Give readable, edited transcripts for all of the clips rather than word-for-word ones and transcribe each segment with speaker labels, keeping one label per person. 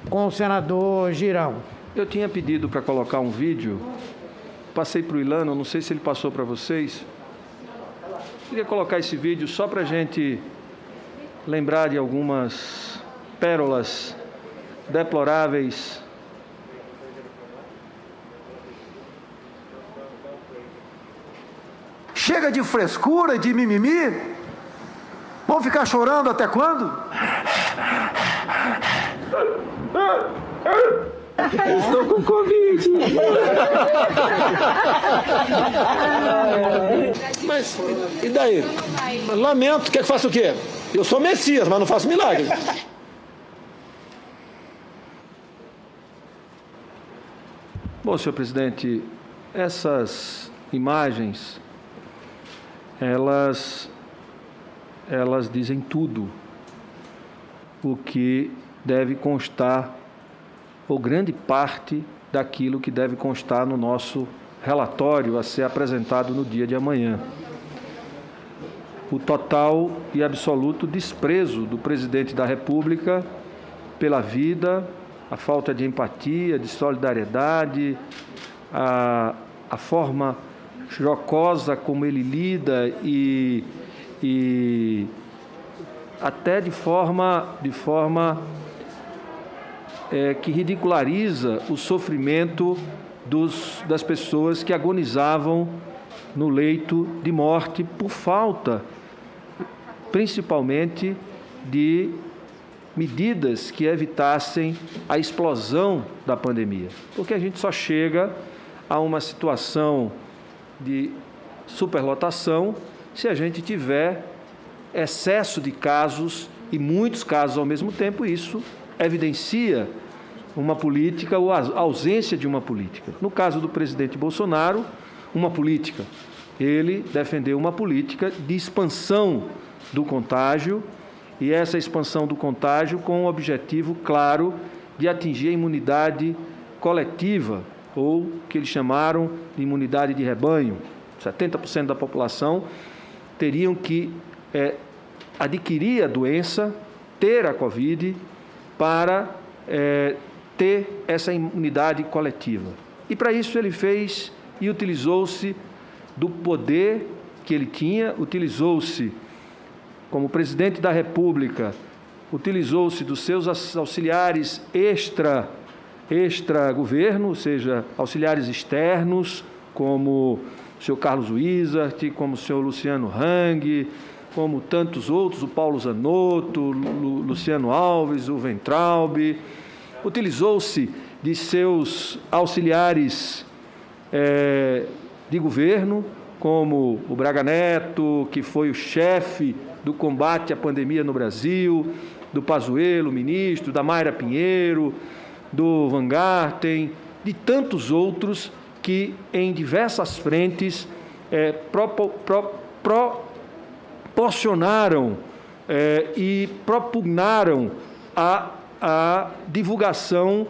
Speaker 1: com o senador Girão.
Speaker 2: Eu tinha pedido para colocar um vídeo, passei para o Ilano, não sei se ele passou para vocês. Queria colocar esse vídeo só para a gente lembrar de algumas pérolas deploráveis.
Speaker 3: Chega de frescura, de mimimi. Vão ficar chorando até quando?
Speaker 4: Estou com Covid.
Speaker 5: Mas, e daí? Lamento, quer que faça o quê? Eu sou Messias, mas não faço milagre.
Speaker 2: Bom, senhor presidente, essas imagens, elas dizem tudo o que deve constar, ou grande parte daquilo que deve constar no nosso relatório a ser apresentado no dia de amanhã. O total e absoluto desprezo do presidente da República pela vida, a falta de empatia, de solidariedade, a forma jocosa como ele lida e até de forma que ridiculariza o sofrimento das pessoas que agonizavam no leito de morte por falta, principalmente, de medidas que evitassem a explosão da pandemia. Porque a gente só chega a uma situação de superlotação se a gente tiver excesso de casos e muitos casos ao mesmo tempo. Isso evidencia uma política ou a ausência de uma política. No caso do presidente Bolsonaro, uma política. Ele defendeu uma política de expansão do contágio, e essa expansão do contágio com o objetivo claro de atingir a imunidade coletiva, ou que eles chamaram de imunidade de rebanho. 70% da população teriam que adquirir a doença, ter a Covid, para ter essa imunidade coletiva. E para isso ele fez e utilizou-se do poder que ele tinha, utilizou-se como presidente da República, utilizou-se dos seus auxiliares extra-governo, ou seja, auxiliares externos, como o senhor Carlos Wizard, como o senhor Luciano Hang, como tantos outros, o Paulo Zanotto, o Luciano Alves, o Weintraub. Utilizou-se de seus auxiliares de governo, como o Braga Neto, que foi o chefe do combate à pandemia no Brasil, do Pazuello, ministro, da Mayra Pinheiro, do Van Garten, de tantos outros que, em diversas frentes, proporcionaram e propugnaram a divulgação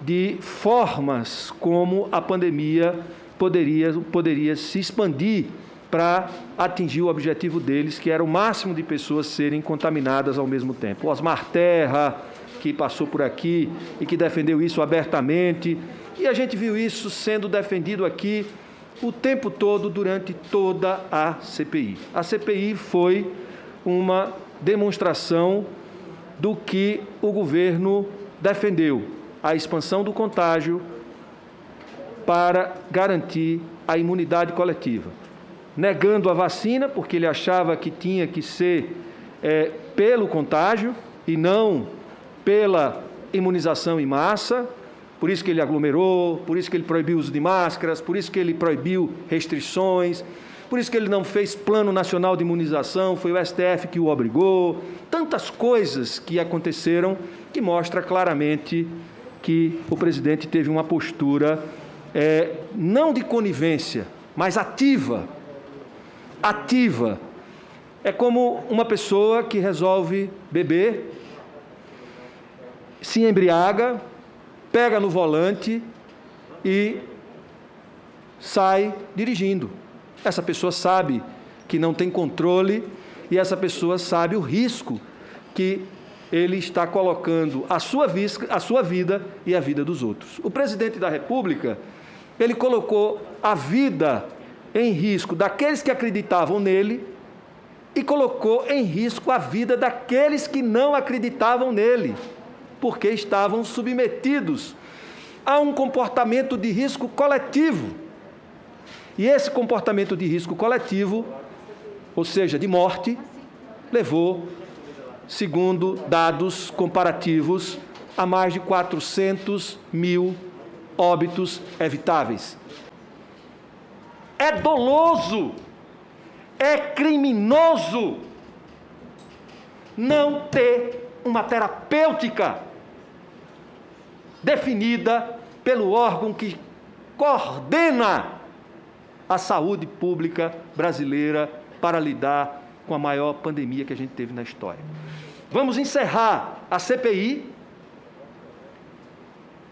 Speaker 2: de formas como a pandemia poderia se expandir para atingir o objetivo deles, que era o máximo de pessoas serem contaminadas ao mesmo tempo. O Osmar Terra, que passou por aqui e que defendeu isso abertamente, e a gente viu isso sendo defendido aqui o tempo todo, durante toda a CPI. A CPI foi uma demonstração do que o governo defendeu, a expansão do contágio para garantir a imunidade coletiva. Negando a vacina, porque ele achava que tinha que ser pelo contágio e não pela imunização em massa. Por isso que ele aglomerou, por isso que ele proibiu o uso de máscaras, por isso que ele proibiu restrições, por isso que ele não fez plano nacional de imunização, foi o STF que o obrigou. Tantas coisas que aconteceram que mostra claramente que o presidente teve uma postura não de conivência, mas ativa. Ativa. É como uma pessoa que resolve beber, se embriaga, pega no volante e sai dirigindo. Essa pessoa sabe que não tem controle e essa pessoa sabe o risco que ele está colocando a sua vida e a vida dos outros. O presidente da República, ele colocou a vida em risco daqueles que acreditavam nele e colocou em risco a vida daqueles que não acreditavam nele, porque estavam submetidos a um comportamento de risco coletivo. E esse comportamento de risco coletivo, ou seja, de morte, levou, segundo dados comparativos, a mais de 400 mil óbitos evitáveis. É doloso, é criminoso não ter uma terapêutica definida pelo órgão que coordena a saúde pública brasileira para lidar com a maior pandemia que a gente teve na história. Vamos encerrar a CPI.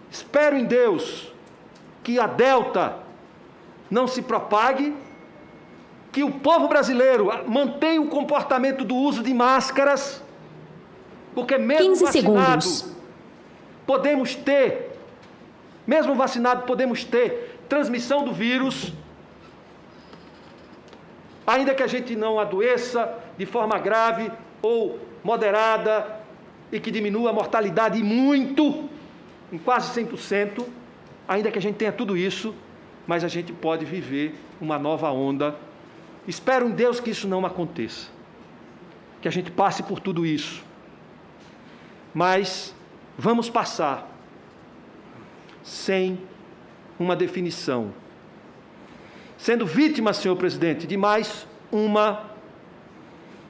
Speaker 2: Espero em Deus que a Delta não se propague, que o povo brasileiro mantenha o comportamento do uso de máscaras, porque mesmo vacinado podemos ter, mesmo vacinado podemos ter transmissão do vírus, ainda que a gente não adoeça de forma grave ou moderada e que diminua a mortalidade muito, em quase 100%, ainda que a gente tenha tudo isso, mas a gente pode viver uma nova onda. Espero em Deus que isso não aconteça, que a gente passe por tudo isso, mas vamos passar sem uma definição, sendo vítima, senhor presidente, de mais uma,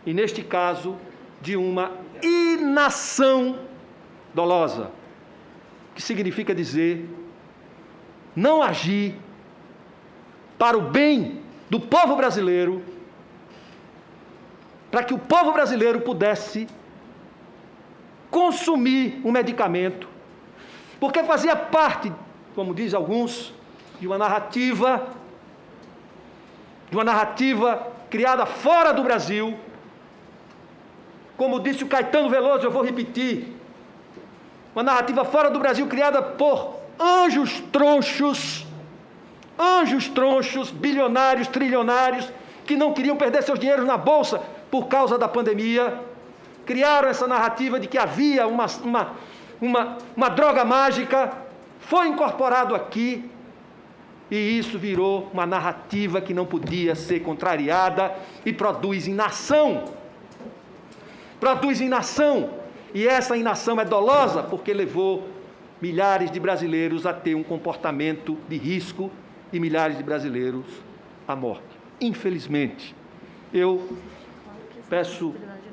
Speaker 2: e neste caso, de uma inação dolosa, que significa dizer não agir para o bem do povo brasileiro, para que o povo brasileiro pudesse consumir um medicamento, porque fazia parte, como diz alguns, de uma narrativa criada fora do Brasil. Como disse o Caetano Veloso, eu vou repetir, uma narrativa fora do Brasil criada por anjos tronchos, bilionários, trilionários, que não queriam perder seus dinheiros na Bolsa por causa da pandemia. Criaram essa narrativa de que havia uma droga mágica, foi incorporado aqui, e isso virou uma narrativa que não podia ser contrariada e produz inação. E essa inação é dolosa porque levou milhares de brasileiros a ter um comportamento de risco e milhares de brasileiros à morte. Infelizmente, eu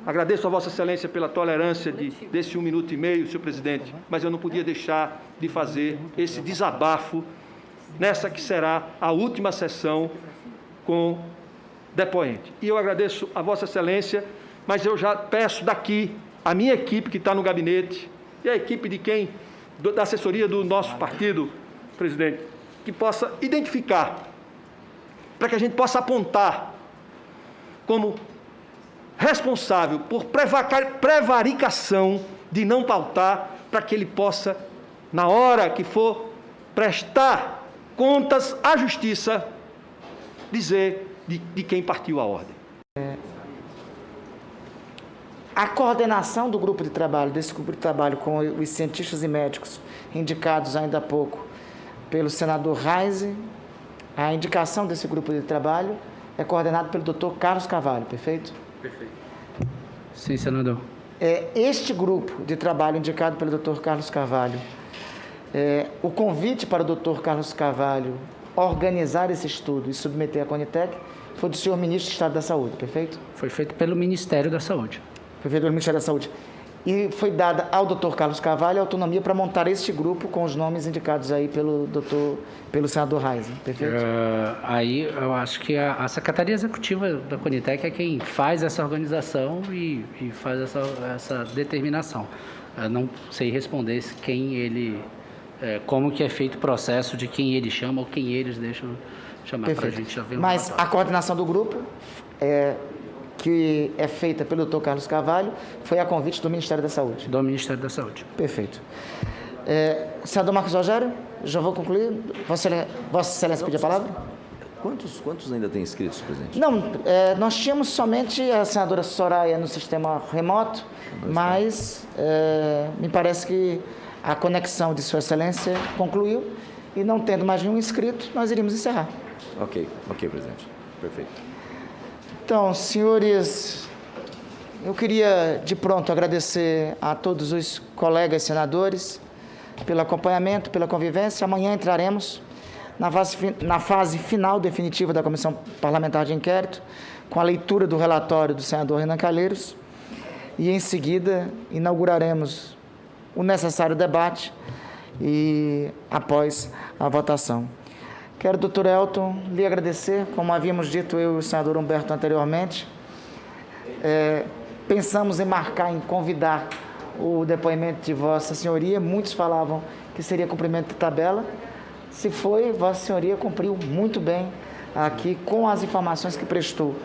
Speaker 2: agradeço a Vossa Excelência pela tolerância desse 1 minuto e meio, senhor presidente, mas eu não podia deixar de fazer esse desabafo nessa que será a última sessão com depoente. E eu agradeço a Vossa Excelência, mas eu já peço daqui a minha equipe que está no gabinete e a equipe da assessoria do nosso partido, presidente, que possa identificar, para que a gente possa apontar como responsável por prevaricação de não pautar, para que ele possa, na hora que for prestar contas à Justiça, dizer de quem partiu a ordem.
Speaker 1: A coordenação do grupo de trabalho, desse grupo de trabalho com os cientistas e médicos indicados ainda há pouco pelo senador Reise, a indicação desse grupo de trabalho é coordenado pelo Dr. Carlos Carvalho, perfeito?
Speaker 6: Perfeito. Sim, senador.
Speaker 1: Este grupo de trabalho indicado pelo Dr. Carlos Carvalho, o convite para o Dr. Carlos Carvalho organizar esse estudo e submeter à Conitec foi do senhor ministro do Estado da Saúde, perfeito?
Speaker 6: Foi feito pelo Ministério da Saúde.
Speaker 1: Foi feito pelo Ministério da Saúde. E foi dada ao Dr. Carlos Carvalho a autonomia para montar este grupo com os nomes indicados aí pelo senador Reise, perfeito?
Speaker 6: Aí eu acho que a Secretaria Executiva da Conitec é quem faz essa organização e faz essa determinação. Eu não sei responder como que é feito o processo de quem ele chama ou quem eles deixam chamar. Para a gente já ver.
Speaker 1: Mas a coordenação do grupo que é feita pelo Dr. Carlos Carvalho foi a convite do Ministério da Saúde.
Speaker 6: Do Ministério da Saúde.
Speaker 1: Perfeito. Senador Marcos Rogério, já vou concluir. Vossa Excelência pedir a palavra?
Speaker 7: Quantos ainda tem inscritos, presidente?
Speaker 1: Não, nós tínhamos somente a senadora Soraya no sistema remoto, mas me parece que a conexão de Sua Excelência concluiu e não tendo mais nenhum inscrito, nós iríamos encerrar.
Speaker 7: Ok, presidente. Perfeito.
Speaker 1: Então, senhores, eu queria de pronto agradecer a todos os colegas senadores pelo acompanhamento, pela convivência. Amanhã entraremos na fase final definitiva da Comissão Parlamentar de Inquérito, com a leitura do relatório do senador Renan Calheiros, e em seguida inauguraremos o necessário debate e após a votação. Quero, doutor Elton, lhe agradecer, como havíamos dito eu e o senador Humberto anteriormente. Pensamos em marcar, em convidar o depoimento de Vossa Senhoria. Muitos falavam que seria cumprimento de tabela. Se foi, Vossa Senhoria cumpriu muito bem aqui com as informações que prestou.